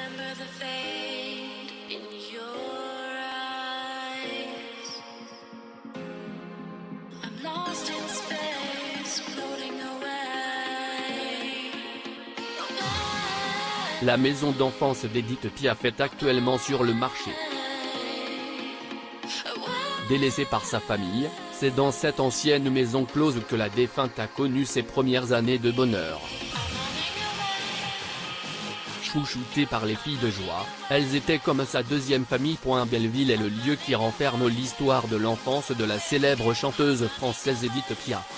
remember the fade in your eyes. I'm lost in space, floating away. La maison d'enfance d'Édith Piaf est actuellement sur le marché. Délaissée par sa famille, c'est dans cette ancienne maison close que la défunte a connu ses premières années de bonheur. Chouchoutée par les filles de joie, elles étaient comme sa deuxième famille. Belleville est le lieu qui renferme l'histoire de l'enfance de la célèbre chanteuse française Édith Piaf.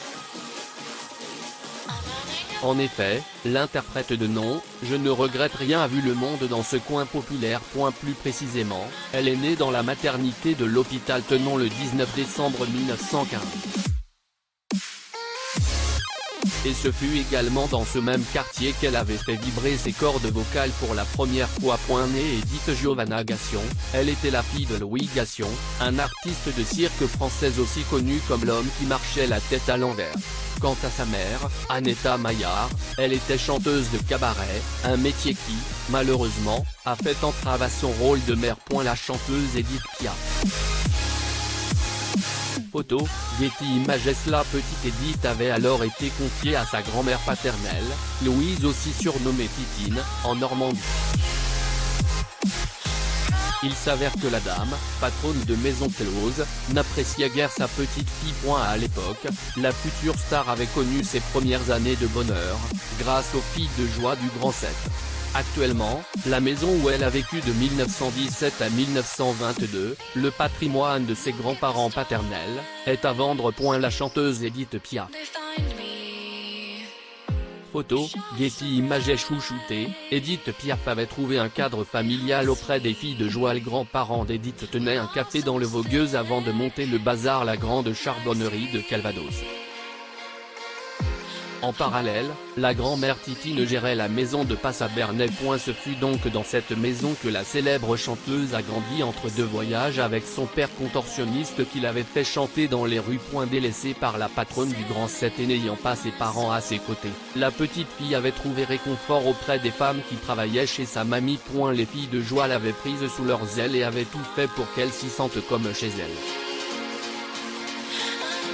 En effet, l'interprète de nom « Je ne regrette rien » a vu le monde dans ce coin populaire. Plus précisément, elle est née dans la maternité de l'hôpital Tenon le 19 décembre 1915. Et ce fut également dans ce même quartier qu'elle avait fait vibrer ses cordes vocales pour la première fois. Née Édith Giovanna Gassion, elle était la fille de Louis Gassion, un artiste de cirque français aussi connu comme l'homme qui marchait la tête à l'envers. Quant à sa mère, Annetta Maillard, elle était chanteuse de cabaret, un métier qui, malheureusement, a fait entrave à son rôle de mère. La chanteuse Édith Piaf. Photo, Getty Images. La petite Édith avait alors été confiée à sa grand-mère paternelle, Louise, aussi surnommée Titine, en Normandie. Il s'avère que la dame, patronne de maison close, n'appréciait guère sa petite fille. À l'époque, la future star avait connu ses premières années de bonheur, grâce aux filles de joie du Grand 7. Actuellement, la maison où elle a vécu de 1917 à 1922, le patrimoine de ses grands-parents paternels, est à vendre. La chanteuse Édith Piaf. Photo, Getty Images. Chouchoutée, Édith Piaf avait trouvé un cadre familial auprès des filles de joie. Les grands-parents d'Édith tenaient un café dans le Vogueuse avant de monter le bazar La Grande Charbonnerie de Calvados. En parallèle, la grand-mère Titine gérait la maison de passe à Bernay. Ce fut donc dans cette maison que la célèbre chanteuse a grandi entre deux voyages avec son père contorsionniste qui l'avait fait chanter dans les rues. Délaissée par la patronne du Grand 7 et n'ayant pas ses parents à ses côtés, la petite fille avait trouvé réconfort auprès des femmes qui travaillaient chez sa mamie. Les filles de joie l'avaient prise sous leurs ailes et avaient tout fait pour qu'elle s'y sente comme chez elle.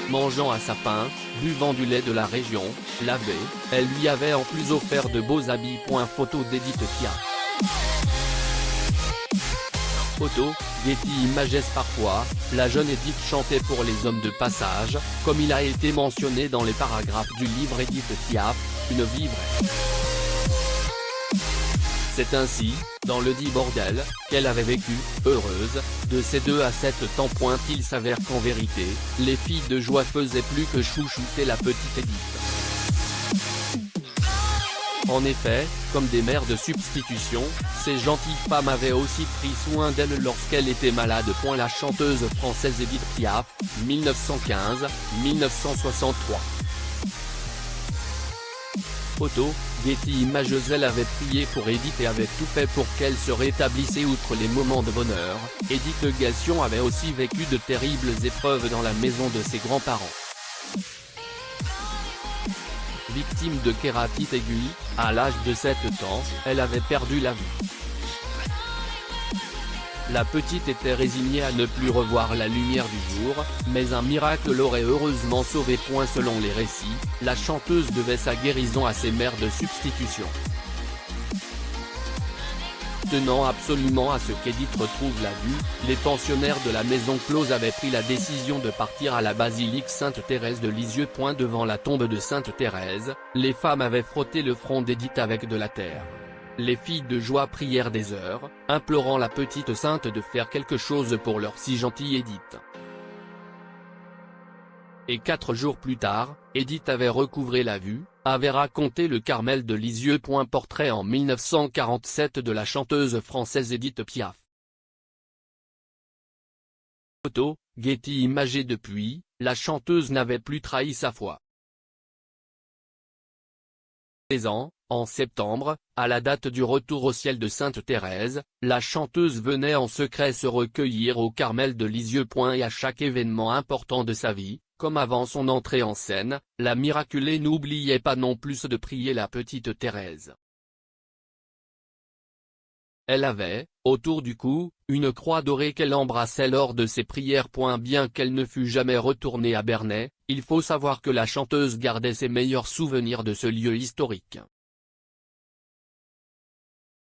Mangeant à sa faim, buvant du lait de la région, lavé, elle lui avait en plus offert de beaux habits. Photo d'Édith Piaf. Photo, Getty Images. Parfois, la jeune Édith chantait pour les hommes de passage, comme il a été mentionné dans les paragraphes du livre Édith Piaf, une vie vraie. C'est ainsi, dans le dit bordel, qu'elle avait vécu, heureuse, de ses 2 à 7 ans. Il s'avère qu'en vérité, les filles de joie faisaient plus que chouchouter la petite Édith. En effet, comme des mères de substitution, ces gentilles femmes avaient aussi pris soin d'elle lorsqu'elle était malade. La chanteuse française Édith Piaf, 1915-1963. Photo, Getty Images. Elle avait prié pour Édith et avait tout fait pour qu'elle se rétablisse. Outre les moments de bonheur, Édith Gassion avait aussi vécu de terribles épreuves dans la maison de ses grands-parents. Victime de kératite aiguë, à l'âge de 7 ans, elle avait perdu la vue. La petite était résignée à ne plus revoir la lumière du jour, mais un miracle l'aurait heureusement sauvée. Selon les récits, la chanteuse devait sa guérison à ses mères de substitution. Tenant absolument à ce qu'Édith retrouve la vue, les pensionnaires de la maison close avaient pris la décision de partir à la basilique Sainte-Thérèse de Lisieux. Devant la tombe de Sainte Thérèse, les femmes avaient frotté le front d'Édith avec de la terre. Les filles de joie prièrent des heures, implorant la petite sainte de faire quelque chose pour leur si gentille Édith. Et 4 jours plus tard, Édith avait recouvré la vue, avait raconté le Carmel de Lisieux. Portrait en 1947 de la chanteuse française Édith Piaf. Photo, Getty Images. Depuis, la chanteuse n'avait plus trahi sa foi. En septembre, à la date du retour au ciel de Sainte Thérèse, la chanteuse venait en secret se recueillir au Carmel de Lisieux. Et à chaque événement important de sa vie, comme avant son entrée en scène, la miraculée n'oubliait pas non plus de prier la petite Thérèse. Elle avait, autour du cou, une croix dorée qu'elle embrassait lors de ses prières. Bien qu'elle ne fût jamais retournée à Bernay, il faut savoir que la chanteuse gardait ses meilleurs souvenirs de ce lieu historique.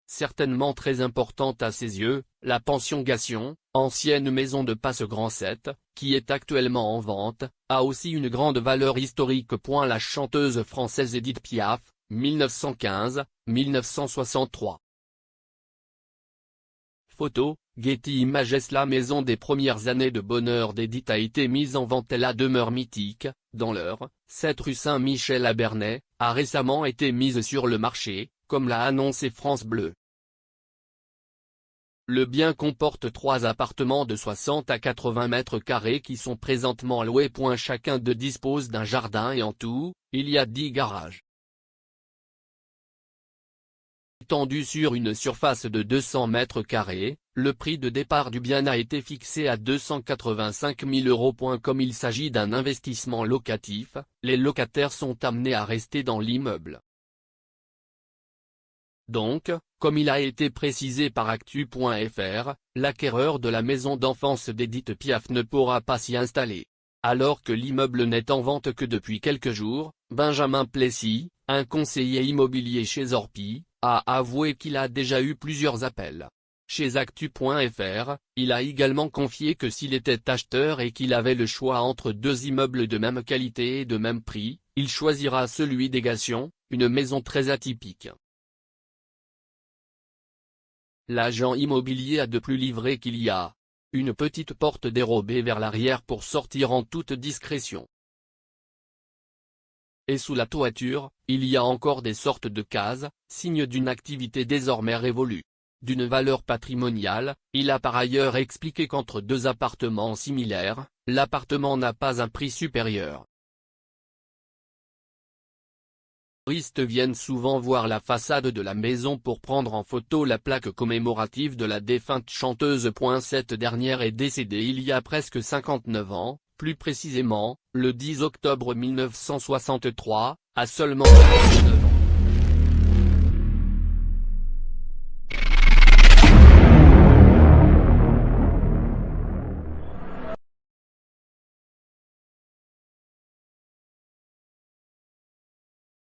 Certainement très importante à ses yeux, la pension Gation, ancienne maison de passe Grand 7, qui est actuellement en vente, a aussi une grande valeur historique. La chanteuse française Édith Piaf, 1915-1963. Photo, Getty Images. La maison des premières années de bonheur d'Édith a été mise en vente. La demeure mythique, dans l'Eure, 7 rue Saint-Michel à Bernay, a récemment été mise sur le marché, comme l'a annoncé France Bleu. Le bien comporte 3 appartements de 60 à 80 mètres carrés qui sont présentement loués. Chacun d'eux dispose d'un jardin et en tout, il y a 10 garages. Étendu sur une surface de 200 mètres carrés, le prix de départ du bien a été fixé à 285 000 €. Comme il s'agit d'un investissement locatif, les locataires sont amenés à rester dans l'immeuble. Donc, comme il a été précisé par Actu.fr, l'acquéreur de la maison d'enfance d'Édith Piaf ne pourra pas s'y installer. Alors que l'immeuble n'est en vente que depuis quelques jours, Benjamin Plessis, un conseiller immobilier chez Orpi, a avoué qu'il a déjà eu plusieurs appels. Chez Actu.fr, il a également confié que s'il était acheteur et qu'il avait le choix entre 2 immeubles de même qualité et de même prix, il choisira celui des Gation, une maison très atypique. L'agent immobilier a de plus livré qu'il y a une petite porte dérobée vers l'arrière pour sortir en toute discrétion. Et sous la toiture, il y a encore des sortes de cases, signe d'une activité désormais révolue. D'une valeur patrimoniale, il a par ailleurs expliqué qu'entre 2 appartements similaires, l'appartement n'a pas un prix supérieur. Les touristes viennent souvent voir la façade de la maison pour prendre en photo la plaque commémorative de la défunte chanteuse. Cette dernière est décédée il y a presque 59 ans, plus précisément, le 10 octobre 1963, à seulement 29 ans.